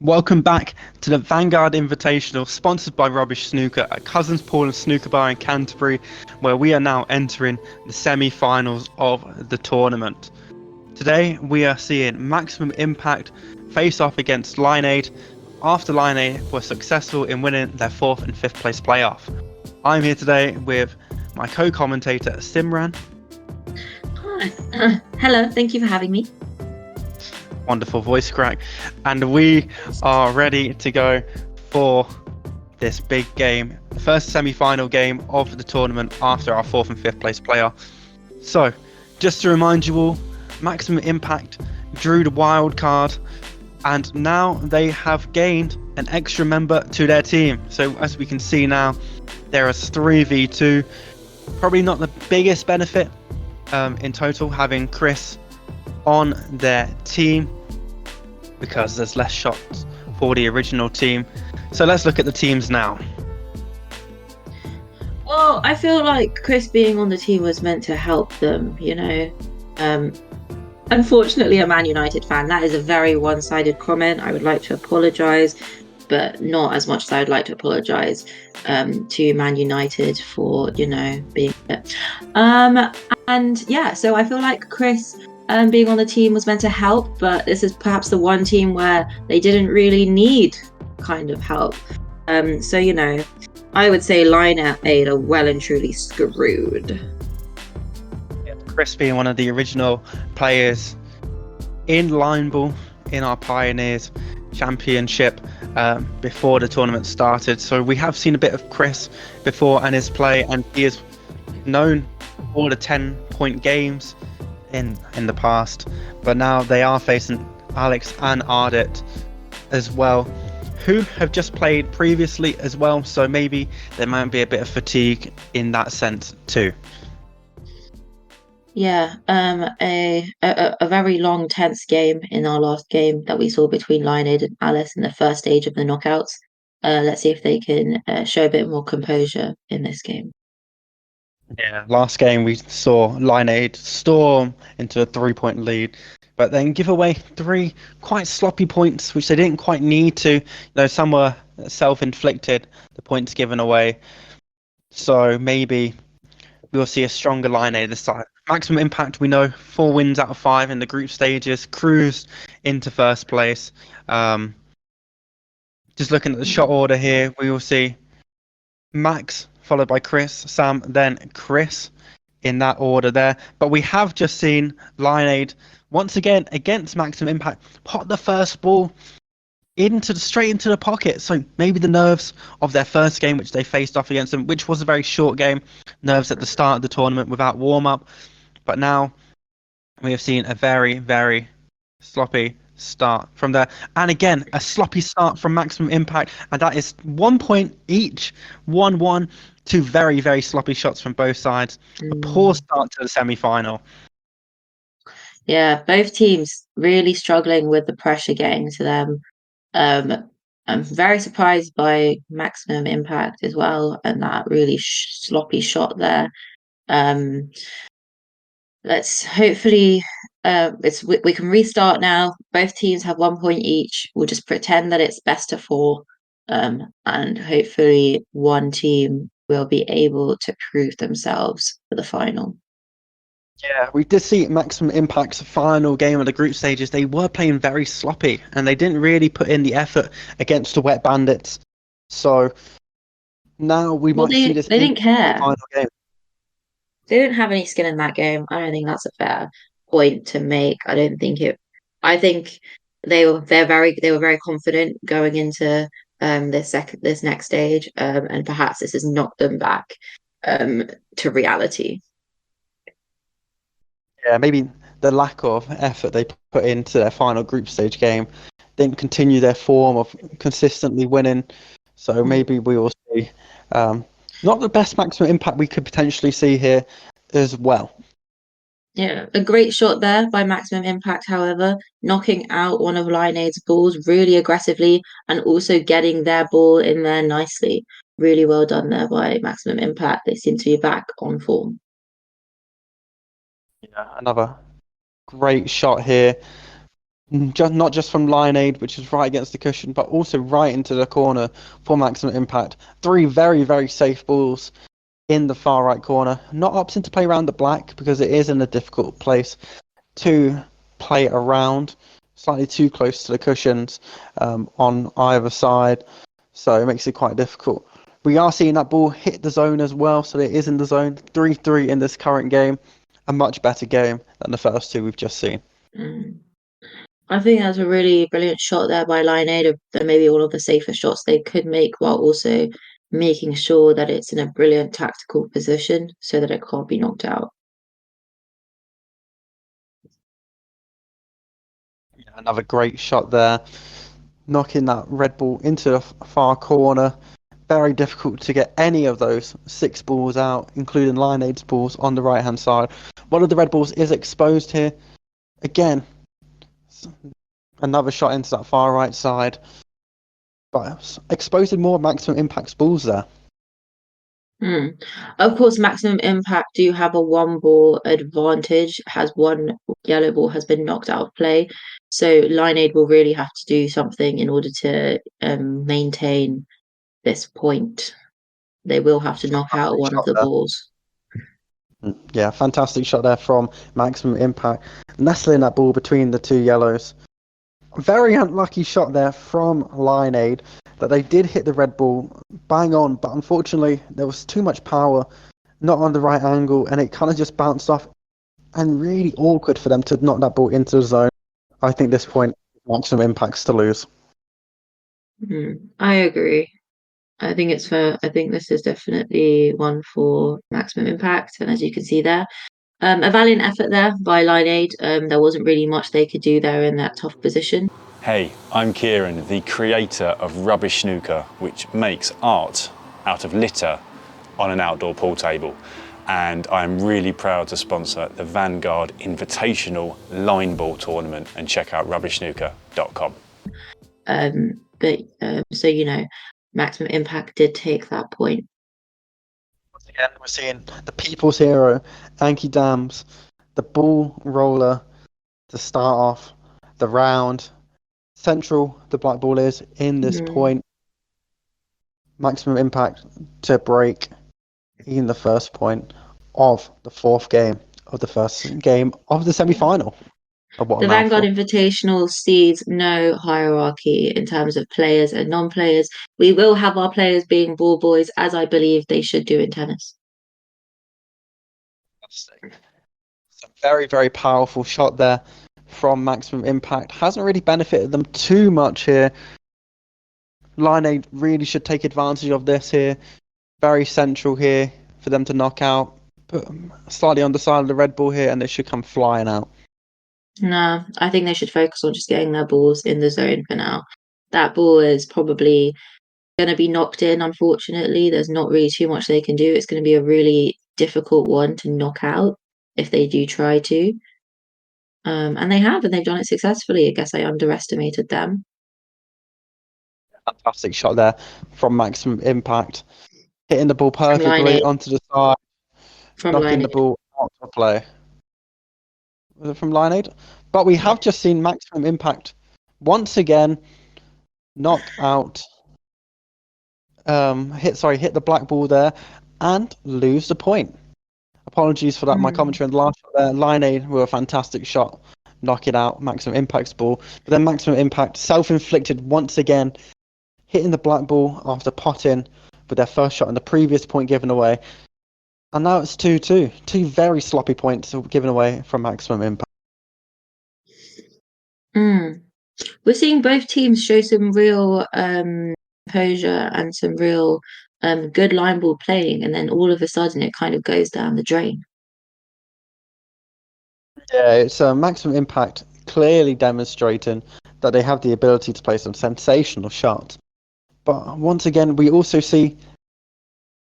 Welcome back to the Vanguard Invitational, sponsored by Rubbish Snooker at Cousins Paul and Snooker Bar in Canterbury, where we are now entering the semi-finals of the tournament. Today, we are seeing Maximum Impact face off against Lineaid after Lineaid was successful in winning their 4th and 5th place playoff. I'm here today with my co-commentator Simran. Hi. Hello, thank you for having me. Wonderful voice crack, and we are ready to go for this big game, the first semi-final game of the tournament after our 4th and 5th place player. So, just to remind you all, Maximum Impact drew the wild card, and now they have gained an extra member to their team. So, as we can see now, there is 3v2. Probably not the biggest benefit in total having Chris on their team, because there's less shots for the original team. So let's look at the teams now. Well, I feel like Chris being on the team was meant to help them, you know. Unfortunately, a Man United fan, that is a very one-sided comment. I would like to apologise, but not as much as I would like to apologise to Man United for, being it. And yeah, so I feel like Chris being on the team was meant to help, but this is perhaps the one team where they didn't really need kind of help. So, I would say Lineaid are well and truly screwed. Chris being one of the original players in line ball in our Pioneers Championship before the tournament started. So we have seen a bit of Chris before and his play, and he is known for the 10-point games in the past, but now they are facing Alex and Ardit as well, who have just played previously as well, so maybe there might be a bit of fatigue in that sense too. Yeah, a very long, tense game in our last game that we saw between Lineaid and Alice in the first stage of the knockouts. Let's see if they can show a bit more composure in this game. Yeah, last game we saw Lineaid storm into a 3-point lead, but then give away 3 quite sloppy points, which they didn't quite need to. Some were self-inflicted, the points given away. So maybe we'll see a stronger Lineaid this time. Maximum Impact, we know 4 wins out of 5 in the group stages, cruised into first place. Just looking at the shot order here, we will see Max followed by Chris, Sam, then Chris in that order there. But we have just seen Lineaid once again against Maximum Impact pot the first ball straight into the pocket. So maybe the nerves of their first game, which they faced off against them, which was a very short game, nerves at the start of the tournament without warm up. But now we have seen a very, very sloppy start from there, and again a sloppy start from Maximum Impact, and that is 1 point each, 1-1. 2 very, very sloppy shots from both sides. A poor start to the semi-final. Yeah, both teams really struggling with the pressure getting to them. I'm very surprised by Maximum Impact as well, and that really sloppy shot there. Um, let's hopefully we can restart now. Both teams have 1 point each. We'll just pretend that it's best of 4, and hopefully one team will be able to prove themselves for the final. Yeah, we did see Maximum Impact's final game of the group stages. They were playing very sloppy, and they didn't really put in the effort against the Wet Bandits. So now we might see this They in didn't care. the final game. They didn't have any skin in that game. I don't think that's a fair point to make. I don't think it. I think they were very confident going into this next stage, and perhaps this has knocked them back to reality. Yeah, maybe the lack of effort they put into their final group stage game didn't continue their form of consistently winning. So maybe we will see not the best Maximum Impact we could potentially see here as well. Yeah, a great shot there by Maximum Impact, however, knocking out one of Lineaid's balls really aggressively and also getting their ball in there nicely. Really well done there by Maximum Impact. They seem to be back on form. Yeah, another great shot here Just not just from Lineade, which is right against the cushion, but also right into the corner for maximum impact. Three very, very safe balls in the far right corner. Not opting to play around the black because it is in a difficult place to play around, slightly too close to the cushions on either side, so it makes it quite difficult. We are seeing that ball hit the zone as well, so it is in the zone. 3-3 in this current game, a much better game than the first two we've just seen. Mm. I think that's a really brilliant shot there by Lineade, and maybe one of the safer shots they could make, while also making sure that it's in a brilliant tactical position so that it can't be knocked out. Another great shot there, knocking that red ball into the far corner. Very difficult to get any of those 6 balls out, including Lineade's balls on the right hand side. One of the red balls is exposed here. Again, another shot into that far right side, but exposing more maximum impact's balls there. Mm. Of course, maximum impact do have a one ball advantage, has one yellow ball has been knocked out of play. So Lineade will really have to do something in order to maintain this point. They will have to knock out Fantastic one of shot the there. balls. Yeah, fantastic shot there from maximum impact, nestling that ball between the two yellows. Very unlucky shot there from Lineade that they did hit the red ball bang on, but unfortunately there was too much power, not on the right angle, and it kind of just bounced off, and really awkward for them to knock that ball into the zone. I think this point, maximum impacts to lose. I agree. I think it's fair. I think this is definitely one for maximum impact, and as you can see there, a valiant effort there by Lineade. There wasn't really much they could do there in that tough position. Hey, I'm Kieran, the creator of Rubbish Snooker, which makes art out of litter on an outdoor pool table. And I'm really proud to sponsor the Vanguard Invitational Line Ball Tournament, and check out rubbishsnooker.com. So maximum impact did take that point. Once again, we're seeing the people's hero, Anki Dams, the ball roller to start off the round. Central, the black ball is in this point. Maximum impact to break in the first point of the fourth game of the first game of the semi-final. The Vanguard Invitational sees no hierarchy in terms of players and non-players. We will have our players being ball boys, as I believe they should do in tennis. Some very, very powerful shot there from maximum impact. Hasn't really benefited them too much here. Lineade really should take advantage of this here. Very central here for them to knock out. Put slightly on the side of the red ball here, and they should come flying out. No, I think they should focus on just getting their balls in the zone for now. That ball is probably going to be knocked in, unfortunately. There's not really too much they can do. It's going to be a really difficult one to knock out if they do try to. And they've done it successfully. I guess I underestimated them. Fantastic shot there from maximum impact. Hitting the ball perfectly onto the side. Knocking the ball out of play. Was it from Lineade? But we have just seen maximum impact once again knock out hit the black ball there and lose the point. Apologies for that, my commentary on the last shot there. Lineade with a fantastic shot, knock it out, maximum impact's ball. But then maximum impact, self-inflicted once again, hitting the black ball after potting with their first shot and the previous point given away. And now it's 2-2. Two very sloppy points given away from maximum impact. We're seeing both teams show some real composure and some real good line ball playing, and then all of a sudden it kind of goes down the drain. Yeah, it's a maximum impact clearly demonstrating that they have the ability to play some sensational shots. But once again, we also see,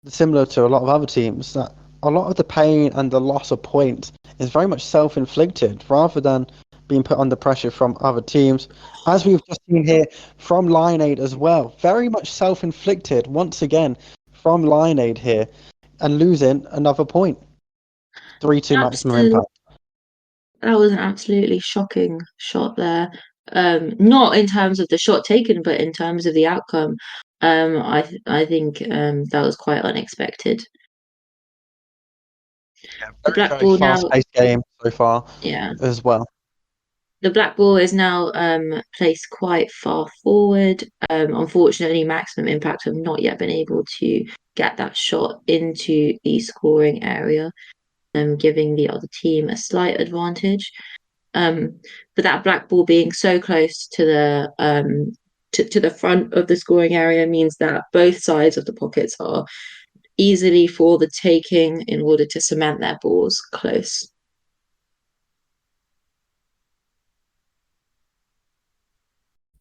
similar to a lot of other teams, that a lot of the pain and the loss of points is very much self-inflicted rather than being put under pressure from other teams, as we've just seen here from Lineade as well. Very much self-inflicted once again from Lineade here, and losing another point. 3-2 maximum impact. That was an absolutely shocking shot there Not in terms of the shot taken, but in terms of the outcome. I think that was quite unexpected. Yeah, The very, black very ball now, fast-paced game so far yeah, as well. the black ball is now placed quite far forward. Unfortunately, Maximum Impact have not yet been able to get that shot into the scoring area, giving the other team a slight advantage. But that black ball being so close to the to the front of the scoring area means that both sides of the pockets are easily for the taking in order to cement their balls close.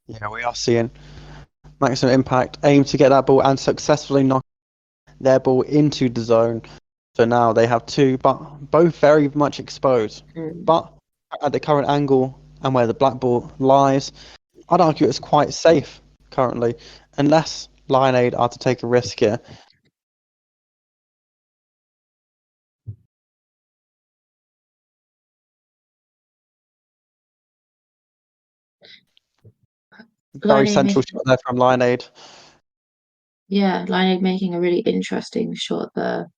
Yeah, we are seeing Maximum Impact aim to get that ball and successfully knock their ball into the zone. So now they have two, but both very much exposed. Mm. But at the current angle and where the black ball lies, I'd argue it's quite safe currently, unless Lion are to take a risk here. Very Lion central shot there from Lion. yeah, Lion making a really interesting shot there.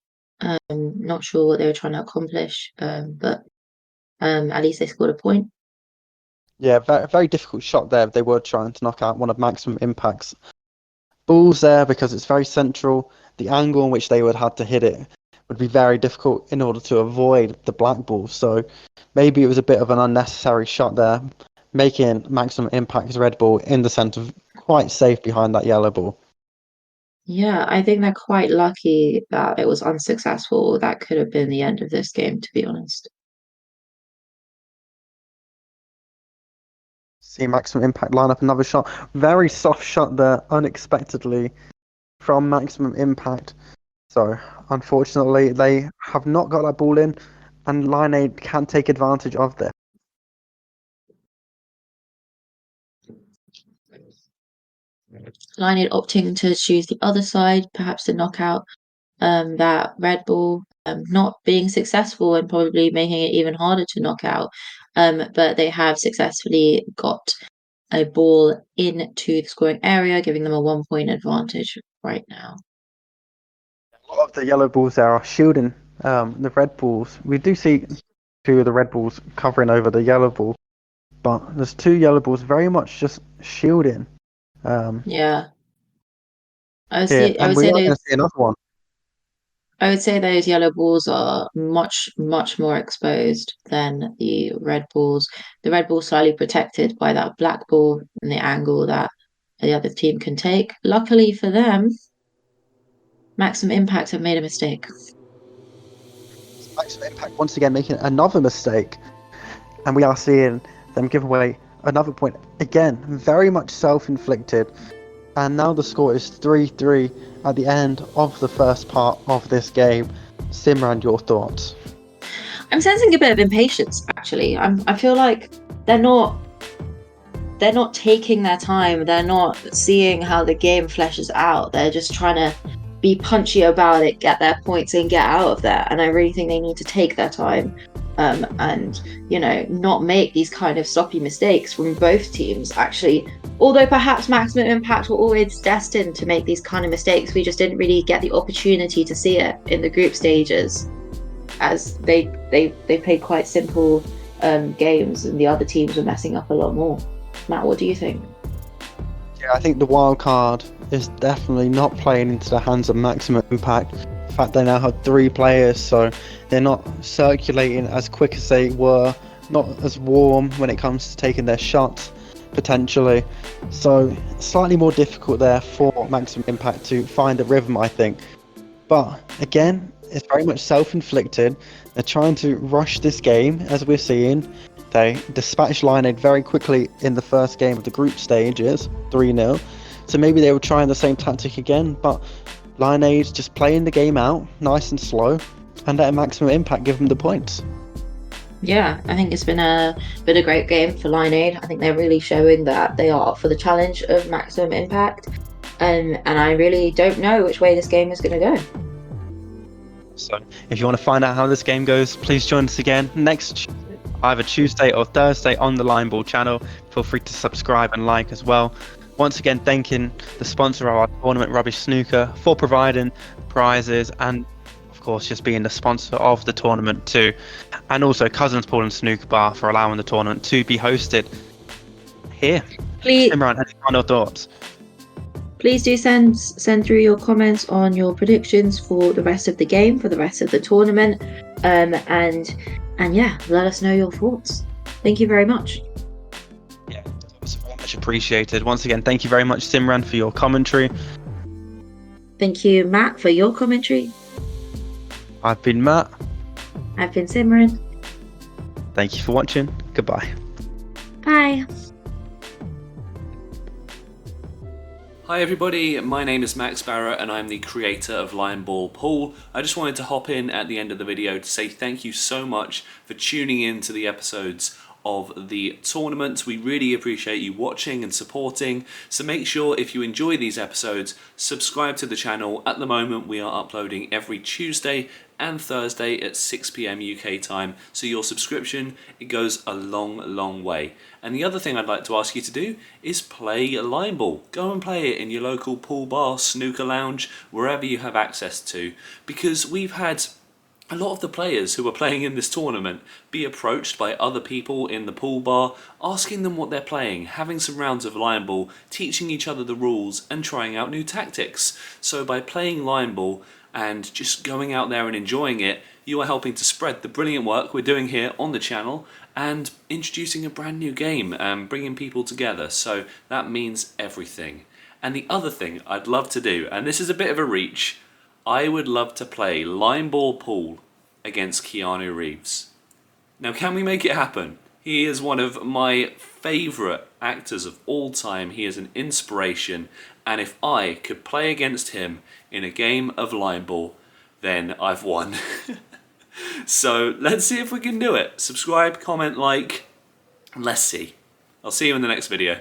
Not sure what they were trying to accomplish, but at least they scored a point. Yeah, very, very difficult shot there. They were trying to knock out one of Maximum Impact's balls there because it's very central. The angle in which they would have to hit it would be very difficult in order to avoid the black ball. So maybe it was a bit of an unnecessary shot there, making Maximum Impact's red ball in the centre quite safe behind that yellow ball. Yeah, I think they're quite lucky that it was unsuccessful. That could have been the end of this game, to be honest. See Maximum Impact line up another shot. Very soft shot there, unexpectedly, from Maximum Impact. So, unfortunately, they have not got that ball in, and Line 8 can take advantage of this. Lion opting to choose the other side, perhaps to knock out that red ball, not being successful and probably making it even harder to knock out. But they have successfully got a ball into the scoring area, giving them a 1 point advantage right now. A lot of the yellow balls there are shielding the red balls. We do see two of the red balls covering over the yellow ball, but there's two yellow balls very much just shielding. Yeah. I would Here, say I and would we say are going those to see another one. I would say those yellow balls are much more exposed than the red balls. The red ball slightly protected by that black ball and the angle that the other team can take. Luckily for them, Maximum Impact have made a mistake. Maximum Impact once again making another mistake, and we are seeing them give away another point again, very much self-inflicted. And now the score is 3-3 at the end of the first part of this game. Simran, your thoughts? I'm sensing a bit of impatience actually. I feel like they're not taking their time. They're not seeing how the game fleshes out. They're just trying to be punchy about it, get their points and get out of there. And I really think they need to take their time and, not make these kind of sloppy mistakes from both teams, actually. Although perhaps Maximum Impact were always destined to make these kind of mistakes, we just didn't really get the opportunity to see it in the group stages, as they played quite simple games and the other teams were messing up a lot more. Matt, what do you think? Yeah, I think the wild card is definitely not playing into the hands of Maximum Impact. In fact, they now have 3 players, so they're not circulating as quick as they were, not as warm when it comes to taking their shots, potentially. So, slightly more difficult there for Maximum Impact to find a rhythm, I think. But, again, it's very much self-inflicted. They're trying to rush this game, as we're seeing. They dispatched Lion very quickly in the first game of the group stages, 3-0. So maybe they were trying the same tactic again, but Lion just playing the game out, nice and slow, and letting Maximum Impact give them the points. Yeah, I think it's been a great game for Lion. I think they're really showing that they are up for the challenge of Maximum Impact, and I really don't know which way this game is going to go. So if you want to find out how this game goes, please join us again next either Tuesday or Thursday on the Line Ball channel. Feel free to subscribe and like as well. Once again, thanking the sponsor of our tournament, Rubbish Snooker, for providing prizes and, of course, just being the sponsor of the tournament too. And also Cousins Pool and Snooker Bar for allowing the tournament to be hosted here. Please, Imran, any final thoughts? please do send through your comments on your predictions for the rest of the game, for the rest of the tournament, and yeah, let us know your thoughts. Thank you very much. Yeah, it's very much appreciated. Once again, thank you very much, Simran, for your commentary. Thank you, Matt, for your commentary. I've been Matt. I've been Simran. Thank you for watching. Goodbye. Bye. Hi everybody, my name is Max Barrett and I'm the creator of Line Ball Pool. I just wanted to hop in at the end of the video to say thank you so much for tuning in to the episodes of the tournament. We really appreciate you watching and supporting, so make sure if you enjoy these episodes, subscribe to the channel. At the moment we are uploading every Tuesday and Thursday at 6 PM UK time, so your subscription, it goes a long way. And the other thing I'd like to ask you to do is play Line Ball. Go and play it in your local pool bar, snooker lounge, wherever you have access to, because we've had a lot of the players who are playing in this tournament be approached by other people in the pool bar, asking them what they're playing, having some rounds of Line Ball, teaching each other the rules and trying out new tactics. So by playing Line Ball and just going out there and enjoying it, you are helping to spread the brilliant work we're doing here on the channel and introducing a brand new game and bringing people together. So that means everything. And the other thing I'd love to do, and this is a bit of a reach, I would love to play Line Ball Pool against Keanu Reeves. Now, can we make it happen? He is one of my favourite actors of all time. He is an inspiration, and if I could play against him in a game of Line Ball, then I've won. So let's see if we can do it. Subscribe, comment, like, and let's see. I'll see you in the next video.